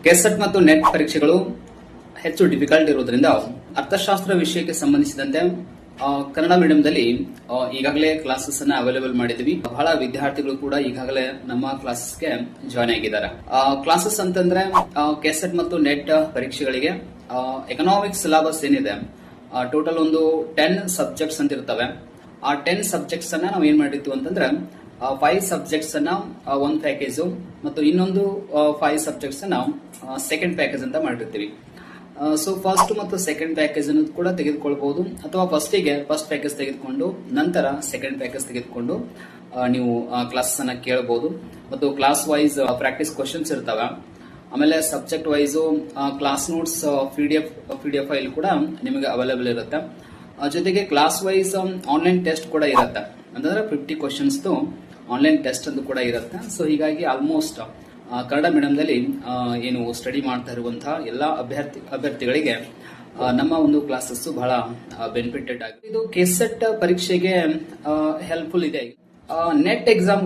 KSET ಮತ್ತು net ಪರೀಕ್ಷೆಗಳು ಹೆಚ್ಚು ಡಿಫಿಕಲ್ಟ್ ಇರುವುದರಿಂದ ಅರ್ಥಶಾಸ್ತ್ರ ವಿಷಯಕ್ಕೆ ಸಂಬಂಧಿಸಿದಂತೆ ಕನ್ನಡ ಮೀಡಿಯಂದಲ್ಲಿ ಈಗಾಗಲೇ ಕ್ಲಾಸಸ್ ಅನ್ನ ಅವೈಲೇಬಲ್ ಮಾಡಿದ್ವಿ. ಬಹಳ ವಿದ್ಯಾರ್ಥಿಗಳು ಕೂಡ ಈಗಾಗಲೇ ನಮ್ಮ ಕ್ಲಾಸಸ್ಗೆ ಜಾಯ್ನ್ ಆಗಿದ್ದಾರೆ. ಕ್ಲಾಸಸ್ ಅಂತಂದ್ರೆ ಕೆಸೆಟ್ ಮತ್ತು ನೆಟ್ ಪರೀಕ್ಷೆಗಳಿಗೆ ಎಕನಾಮಿಕ್ಸ್ ಸಿಲೆಬಸ್ ಏನಿದೆ ಟೋಟಲ್ ಒಂದು 10 ಸಬ್ಜೆಕ್ಟ್ಸ್ ಅಂತ ಇರ್ತವೆ. ಆ 10 ಸಬ್ಜೆಕ್ಟ್ಸ್ ಅನ್ನ ನಾವು ಏನ್ ಮಾಡಿರ್ತೀವಿ ಅಂತಂದ್ರೆ 5 ಸಬ್ಜೆಕ್ಟ್ಸ್ ಅನ್ನ ಒಂದು ಪ್ಯಾಕೇಜ್ ಮತ್ತು ಇನ್ನೊಂದು 5 ಸಬ್ಜೆಕ್ಟ್ಸ್ ಅನ್ನ ಸೆಕೆಂಡ್ ಪ್ಯಾಕೇಜ್ ಅಂತ ಮಾಡಿರ್ತೀವಿ. ಸೊ ಫಸ್ಟ್ ಮತ್ತು ಸೆಕೆಂಡ್ ಪ್ಯಾಕೇಜ್ ಅನ್ನು ಕೂಡ ತೆಗೆದುಕೊಳ್ಬಹುದು, ಅಥವಾ ಫಸ್ಟ್ ಪ್ಯಾಕೇಜ್ ತೆಗೆದುಕೊಂಡು ನಂತರ ಸೆಕೆಂಡ್ ಪ್ಯಾಕೇಜ್ ತೆಗೆದುಕೊಂಡು ನೀವು ಕ್ಲಾಸಸ್ ಅನ್ನ ಕೇಳಬಹುದು. ಮತ್ತು ಕ್ಲಾಸ್ ವೈಸ್ ಪ್ರಾಕ್ಟೀಸ್ ಕ್ವಶನ್ಸ್ ಇರ್ತವೆ. ಆಮೇಲೆ subject wise class notes PDF file ಕೂಡ ನಿಮಗೆ ಅವೈಲೇಬಲ್ ಇರುತ್ತೆ. ಜೊತೆಗೆ ಕ್ಲಾಸ್ ವೈಸ್ ಆನ್ಲೈನ್ ಟೆಸ್ಟ್ ಕೂಡ ಇರುತ್ತೆ. ಅಂತಂದ್ರೆ 50 ಕ್ವಶನ್ಸ್ ಆನ್ಲೈನ್ ಟೆಸ್ಟ್ ಅಂತ ಕೂಡ ಇರುತ್ತೆ. ಸೊ ಹೀಗಾಗಿ ಆಲ್ಮೋಸ್ಟ್ ಕನ್ನಡ ಮೀಡಿಯಂದಲ್ಲಿ ಏನು ಸ್ಟಡಿ ಮಾಡ್ತಾ ಇರುವಂತಹ ಎಲ್ಲಾ ಅಭ್ಯರ್ಥಿಗಳಿಗೆ ನಮ್ಮ ಒಂದು ಕ್ಲಾಸಸ್ ಬಹಳ ಬೆನಿಫಿಟೆಡ್ ಆಗಿದೆ. ಇದು ಕೆಸೆಟ್ ಪರೀಕ್ಷೆಗೆ ಹೆಲ್ಪ್ಫುಲ್ ಇದೆ. Net exam